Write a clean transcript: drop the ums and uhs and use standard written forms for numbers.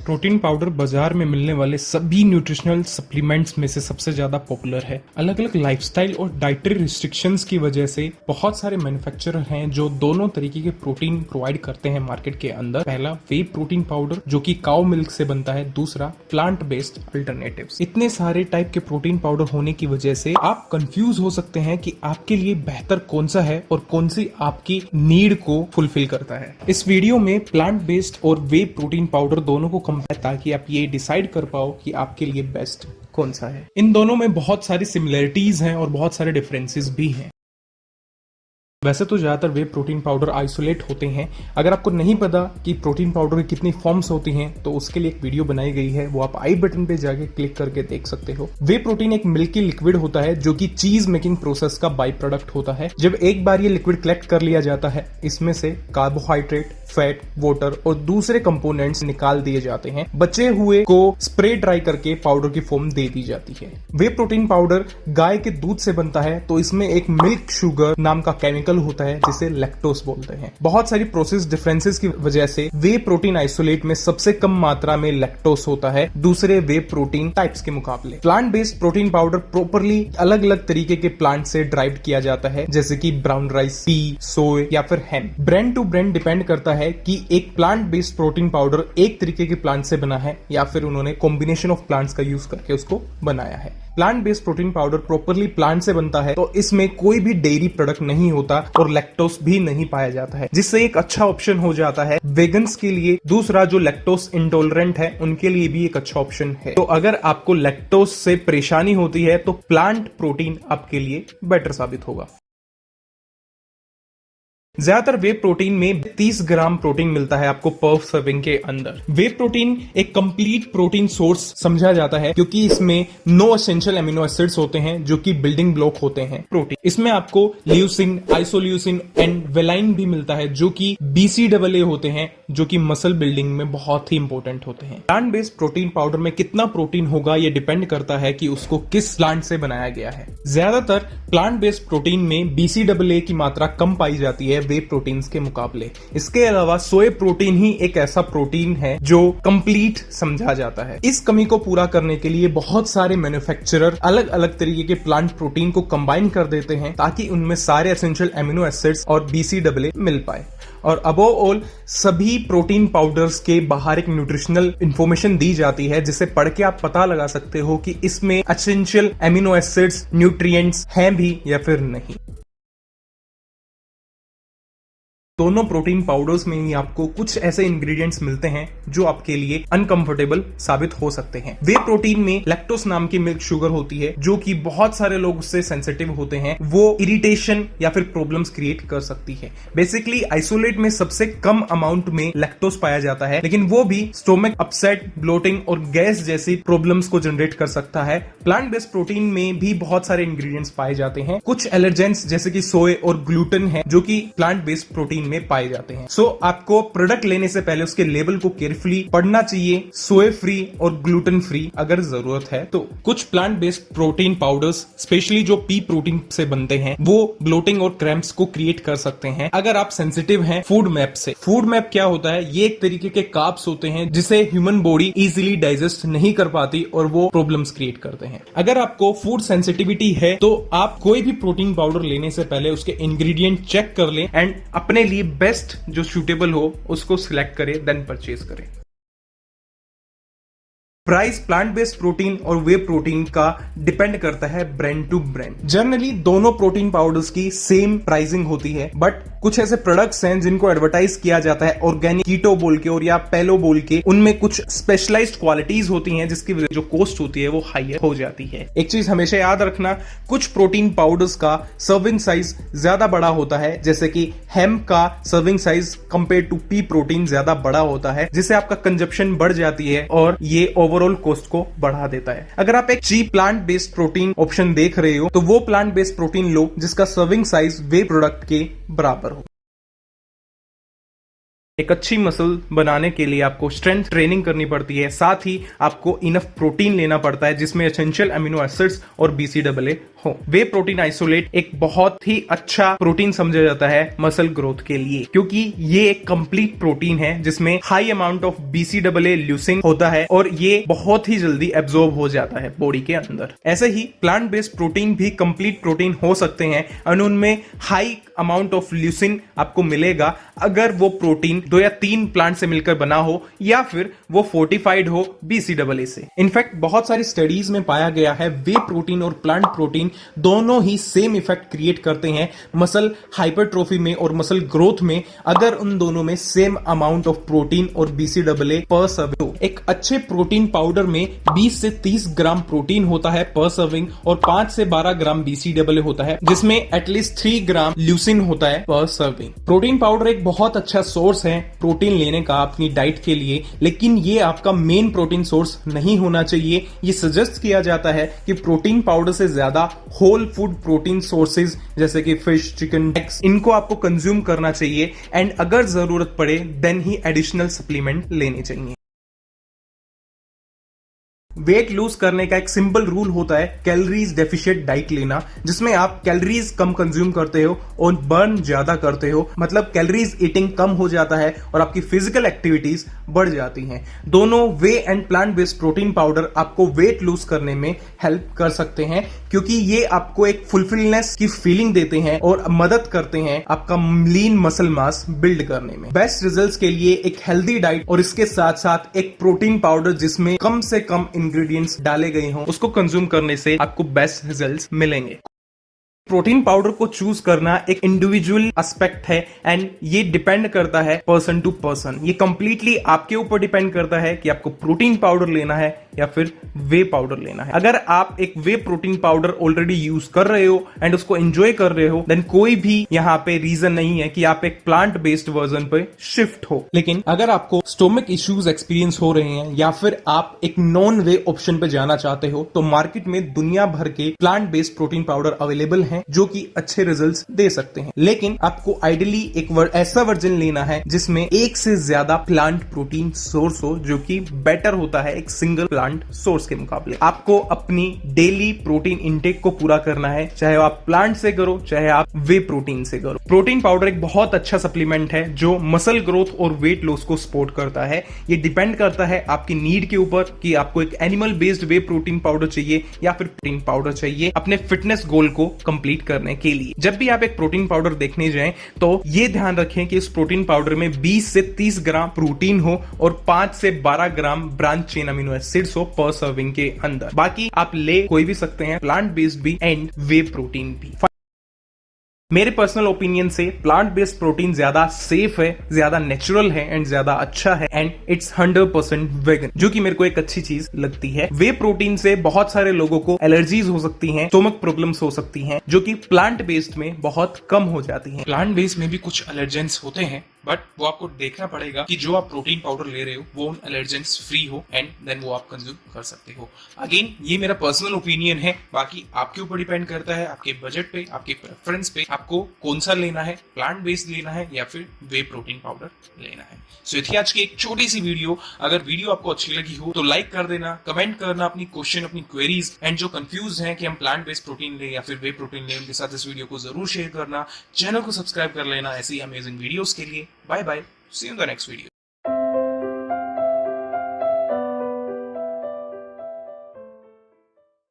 Protein powder बाजार में मिलने वाले सभी न्यूट्रिशनल सप्लीमेंट्स में से सबसे ज्यादा पॉपुलर है। अलग अलग लाइफस्टाइल और डाइटरी रिस्ट्रिक्शंस की वजह से बहुत सारे मैन्युफैक्चरर हैं जो दोनों तरीके के प्रोटीन प्रोवाइड करते हैं मार्केट के अंदर। पहला वे प्रोटीन पाउडर जो कि काउ मिल्क से बनता है, दूसरा प्लांट बेस्ड अल्टरनेटिव्स। इतने सारे टाइप के प्रोटीन पाउडर होने की वजह से आप कंफ्यूज हो सकते हैं कि आपके लिए बेहतर कौन सा है और कौन सी आपकी नीड को फुलफिल करता है। इस वीडियो में प्लांट बेस्ड और वे प्रोटीन पाउडर दोनों को कंपेयर ताकि आप ये डिसाइड कर पाओ कि आपके लिए बेस्ट कौन सा है। इन दोनों में बहुत सारी सिमिलरिटीज हैं और बहुत सारे डिफरेंसेस भी हैं। वैसे तो ज्यादातर वे प्रोटीन पाउडर आइसोलेट होते हैं। अगर आपको नहीं पता कि प्रोटीन पाउडर की कितनी फॉर्म्स होती हैं तो उसके लिए एक वीडियो बनाई गई है, वो आप आई बटन पे जाके क्लिक करके देख सकते हो। वे प्रोटीन एक मिल्की लिक्विड होता है जो कि चीज मेकिंग प्रोसेस का बाई प्रोडक्ट होता है। जब एक बार ये लिक्विड कलेक्ट कर लिया जाता है, इसमें से कार्बोहाइड्रेट, फैट, वाटर और दूसरे कंपोनेंट्स निकाल दिए जाते हैं। बचे हुए को स्प्रे ड्राई करके पाउडर की फॉर्म दे दी जाती है। वे प्रोटीन पाउडर गाय के दूध से बनता है तो इसमें एक मिल्क शुगर नाम का केमिकल होता है जिसे लैक्टोस बोलते हैं। बहुत सारी प्रोसेस डिफरेंसेस की वजह से वे प्रोटीन आइसोलेट में सबसे कम मात्रा में लैक्टोस होता है दूसरे वे प्रोटीन टाइप्स के मुकाबले। Plant based protein powder properly अलग अलग तरीके के प्लांट से ड्राइव किया जाता है, जैसे कि ब्राउन राइस, पी, सोय या फिर hemp. Brand to brand depend करता है कि एक प्लांट बेस्ड प्रोटीन पाउडर एक तरीके के प्लांट से बना है या फिर उन्होंने कॉम्बिनेशन ऑफ प्लांट्स का यूज करके उसको बनाया है। Plant based protein powder properly plant से बनता है तो इसमें कोई भी डेयरी प्रोडक्ट नहीं होता और लैक्टोस भी नहीं पाया जाता है, जिससे एक अच्छा ऑप्शन हो जाता है वेगन्स के लिए। दूसरा, जो लैक्टोस इंटॉलरेंट है उनके लिए भी एक अच्छा ऑप्शन है। तो अगर आपको लैक्टोस से परेशानी होती है तो प्लांट प्रोटीन आपके लिए बेटर साबित होगा। ज्यादातर वे प्रोटीन में 30 ग्राम प्रोटीन मिलता है आपको पर सर्विंग के अंदर। वे प्रोटीन एक कंप्लीट प्रोटीन सोर्स समझा जाता है क्योंकि इसमें 9 एसेंशियल एमिनो एसिड्स होते हैं जो कि बिल्डिंग ब्लॉक होते हैं प्रोटीन। इसमें आपको ल्यूसिन, आइसोल्यूसिन एंड वेलाइन भी मिलता है जो कि BCAA होते हैं, जो कि मसल बिल्डिंग में बहुत ही इंपॉर्टेंट होते हैं। प्लांट बेस्ड प्रोटीन पाउडर में कितना प्रोटीन होगा ये डिपेंड करता है कि उसको किस प्लांट से बनाया गया है। ज्यादातर प्लांट बेस्ड प्रोटीन में BCAA की मात्रा कम पाई जाती है वे प्रोटीन्स के मुकाबले। इसके अलावा सोय प्रोटीन ही एक ऐसा प्रोटीन है जो कंप्लीट समझा जाता है। इस कमी को पूरा करने के लिए बहुत सारे मैन्युफैक्चरर अलग अलग तरीके के प्लांट प्रोटीन को कंबाइन कर देते हैं ताकि उनमें सारे एसेंशियल एमिनो एसिड्स और BCAA मिल पाए। और अबोव ऑल सभी प्रोटीन पाउडर्स के बाहर एक न्यूट्रिशनल इंफॉर्मेशन दी जाती है जिसे पढ़ के आप पता लगा सकते हो कि इसमें एसेंशियल एमिनो एसिड्स, न्यूट्रिएंट्स हैं भी या फिर नहीं। दोनों प्रोटीन पाउडर्स में ही आपको कुछ ऐसे इंग्रेडिएंट्स मिलते हैं जो आपके लिए अनकंफर्टेबल साबित हो सकते हैं। वे प्रोटीन में लैक्टोस नाम की मिल्क शुगर होती है जो कि बहुत सारे लोग उससे सेंसिटिव होते हैं। वो इरिटेशन या फिर प्रॉब्लम्स क्रिएट कर सकती है। बेसिकली आइसोलेट में सबसे कम अमाउंट में लैक्टोस पाया जाता है, लेकिन वो भी स्टोमक अपसेट, ब्लोटिंग और गैस जैसी प्रॉब्लम्स को जनरेट कर सकता है। प्लांट बेस्ड प्रोटीन में भी बहुत सारे इंग्रेडिएंट्स पाए जाते हैं। कुछ एलर्जेंस जैसे कि सोय और ग्लूटेन है जो कि प्लांट बेस्ड प्रोटीन में पाए जाते हैं। सो आपको प्रोडक्ट लेने से पहले उसके लेबल को केयरफुली पढ़ना चाहिए। सोय फ्री और ग्लूटेन फ्री अगर जरूरत है तो। कुछ plant based protein powders, specially जो पी प्रोटीन से बनते हैं, वो ब्लोटिंग और क्रैम्प्स को क्रिएट कर सकते हैं अगर आप सेंसिटिव हैं फूड मैप से। फूड मैप क्या होता है? ये एक तरीके के कार्ब्स होते हैं जिसे ह्यूमन बॉडी इजीली डाइजेस्ट नहीं कर पाती और वो प्रॉब्लम्स क्रिएट करते हैं। अगर आपको फूड सेंसिटिविटी है तो आप कोई भी प्रोटीन पाउडर लेने से पहले उसके इंग्रेडिएंट चेक कर लें एंड अपने लिए बेस्ट जो सूटेबल हो उसको सिलेक्ट करें, देन परचेज करें। प्राइस प्लांट बेस्ड प्रोटीन और वे प्रोटीन का डिपेंड करता है ब्रांड टू ब्रांड। जनरली दोनों प्रोटीन पाउडर्स की सेम प्राइसिंग होती है, बट कुछ ऐसे प्रोडक्ट्स हैं जिनको एडवर्टाइज किया जाता है ऑर्गेनिक कीटो बोल के और या पेलो बोल के। उनमें कुछ स्पेशलाइज्ड क्वालिटीज होती हैं जिसकी वजह जो कॉस्ट होती है वो हाई हो जाती है। एक चीज हमेशा याद रखना, कुछ प्रोटीन पाउडर्स का सर्विंग साइज ज्यादा बड़ा होता है, जैसे कि हेम्प का serving size compare to pea protein ज्यादा बड़ा होता है, जिससे आपका कंजप्शन बढ़ जाती है और ये ओवरऑल कॉस्ट को बढ़ा देता है। अगर आप एक cheap plant based protein option देख रहे हो तो वो प्लांट बेस्ड प्रोटीन लो जिसका सर्विंग साइज वे प्रोडक्ट के बराबर हो। एक अच्छी मसल बनाने के लिए आपको स्ट्रेंथ ट्रेनिंग करनी पड़ती है, साथ ही आपको इनफ प्रोटीन लेना पड़ता है जिसमें एसेंशियल अमीनो एसिड्स और बीसीडब्ल्यू हो। वे प्रोटीन आइसोलेट एक बहुत ही अच्छा प्रोटीन समझा जाता है मसल ग्रोथ के लिए, क्योंकि ये एक कंप्लीट प्रोटीन है जिसमें high amount of BCW leucine होता है और ये बहुत ही जल्दी एब्जॉर्ब हो जाता है बॉडी के अंदर। ऐसे ही प्लांट बेस्ड प्रोटीन भी कंप्लीट प्रोटीन हो सकते हैं और उनमें हाई अमाउंट ऑफ ल्यूसिन आपको मिलेगा अगर वो प्रोटीन 2 या 3 प्लांट से मिलकर बना हो या फिर वो फोर्टिफाइड हो बीसीडब्ल्यू से। इनफैक्ट बहुत सारी स्टडीज में पाया गया है वे प्रोटीन और प्लांट प्रोटीन दोनों ही सेम इफेक्ट क्रिएट करते हैं मसल हाइपरट्रोफी में और मसल ग्रोथ में अगर उन दोनों में सेम अमाउंट ऑफ प्रोटीन और बीसीडब्ल्यू पर सर्विंग। एक अच्छे प्रोटीन पाउडर में 20 से 30 ग्राम प्रोटीन होता है पर सर्विंग और 5 से 12 ग्राम बीसीडब्ल्यू होता है, जिसमें एटलीस्ट 3 ग्राम ल्यूसिन होता है पर सर्विंग। प्रोटीन पाउडर एक बहुत अच्छा सोर्स है प्रोटीन लेने का अपनी डाइट के लिए, लेकिन ये आपका मेन प्रोटीन सोर्स नहीं होना चाहिए। ये सजेस्ट किया जाता है कि प्रोटीन पाउडर से ज्यादा होल फूड प्रोटीन सोर्सेज जैसे कि फिश, चिकन, एग्स, इनको आपको कंज्यूम करना चाहिए एंड अगर जरूरत पड़े देन ही एडिशनल सप्लीमेंट लेने चाहिए। वेट लूज करने का एक सिंपल रूल होता है कैलोरीज डेफिशिएंट डाइट लेना, जिसमें आप कैलोरीज कम कंज्यूम करते हो और बर्न ज्यादा करते हो, मतलब कैलोरीज ईटिंग कम हो जाता है और आपकी फिजिकल एक्टिविटीज बढ़ जाती हैं। दोनों way and plant based protein powder आपको वेट लूज करने में हेल्प कर सकते हैं, क्योंकि ये आपको एक फुलफिलनेस की फीलिंग देते हैं और मदद करते हैं आपका लीन मसल मास बिल्ड करने में। बेस्ट रिजल्ट्स के लिए एक हेल्दी डाइट और इसके साथ साथ एक प्रोटीन पाउडर जिसमें कम से कम इंग्रेडिएंट्स डाले गए हों उसको कंज्यूम करने से आपको बेस्ट रिजल्ट्स मिलेंगे। प्रोटीन पाउडर को चूज करना एक इंडिविजुअल एस्पेक्ट है एंड ये डिपेंड करता है पर्सन टू पर्सन। ये कंप्लीटली आपके ऊपर डिपेंड करता है कि आपको प्रोटीन पाउडर लेना है या फिर वे पाउडर लेना है। अगर आप एक वे प्रोटीन पाउडर ऑलरेडी यूज कर रहे हो एंड उसको एंजॉय कर रहे हो देन कोई भी यहाँ पे रीजन नहीं है कि आप एक प्लांट बेस्ड वर्जन पे शिफ्ट हो। लेकिन अगर आपको स्टोमक इश्यूज एक्सपीरियंस हो रहे हैं या फिर आप एक नॉन वे ऑप्शन पे जाना चाहते हो तो मार्केट में दुनिया भर के plant based protein powder available है जो कि अच्छे रिजल्ट्स दे सकते हैं। लेकिन आपको आइडियली एक ऐसा वर्जन लेना है जिसमें एक से ज्यादा प्लांट प्रोटीन सोर्स हो, जो कि बेटर होता है एक सिंगल प्लांट सोर्स के मुकाबले। आपको अपनी डेली प्रोटीन इंटेक को पूरा करना है, चाहे आप प्लांट से करो चाहे आप वे प्रोटीन से करो। प्रोटीन पाउडर एक बहुत अच्छा सप्लीमेंट है जो मसल ग्रोथ और वेट लॉस को सपोर्ट करता है। ये डिपेंड करता है आपकी नीड के ऊपर कि आपको एक एनिमल बेस्ड वे प्रोटीन पाउडर चाहिए या फिर प्रोटीन पाउडर चाहिए अपने फिटनेस गोल को कंप्लीट करने के लिए। जब भी आप एक प्रोटीन पाउडर देखने जाएं तो ये ध्यान रखें कि इस प्रोटीन पाउडर में 20 से 30 ग्राम प्रोटीन हो और 5 से 12 ग्राम ब्रांच चेन अमीनो एसिड्स हो पर सर्विंग के अंदर। बाकी आप ले कोई भी सकते हैं, प्लांट बेस्ड भी एंड वे प्रोटीन भी। मेरे पर्सनल ओपिनियन से प्लांट बेस्ड प्रोटीन ज्यादा सेफ है, ज्यादा नेचुरल है एंड ज्यादा अच्छा है एंड इट्स 100% वेगन, जो कि मेरे को एक अच्छी चीज लगती है। वे प्रोटीन से बहुत सारे लोगों को एलर्जीज हो सकती हैं, स्टोमक प्रॉब्लम्स हो सकती हैं, जो कि प्लांट बेस्ड में बहुत कम हो जाती हैं। प्लांट बेस्ड में भी कुछ एलर्जेंस होते हैं बट वो आपको देखना पड़ेगा कि जो आप प्रोटीन पाउडर ले रहे हो वो उन एलर्जेंस फ्री हो एंड देन वो आप कंज्यूम कर सकते हो। अगेन ये मेरा पर्सनल ओपिनियन है, बाकी आपके ऊपर डिपेंड करता है, आपके बजट पे, आपके प्रेफरेंस पे आपको कौन सा लेना है, प्लांट बेस्ड लेना है या फिर वे प्रोटीन पाउडर लेना है। सो ये थी आज की एक छोटी सी वीडियो। अगर वीडियो आपको अच्छी लगी हो तो लाइक कर देना, कमेंट करना अपनी क्वेश्चन, अपनी क्वेरीज एंड जो कंफ्यूज हैं कि हम प्लांट बेस्ड प्रोटीन ले या फिर वे प्रोटीन ले, उनके साथ इस वीडियो को जरूर शेयर करना। चैनल को सब्सक्राइब कर लेना ऐसी अमेजिंग वीडियोस के लिए। Bye bye. See you in the next video.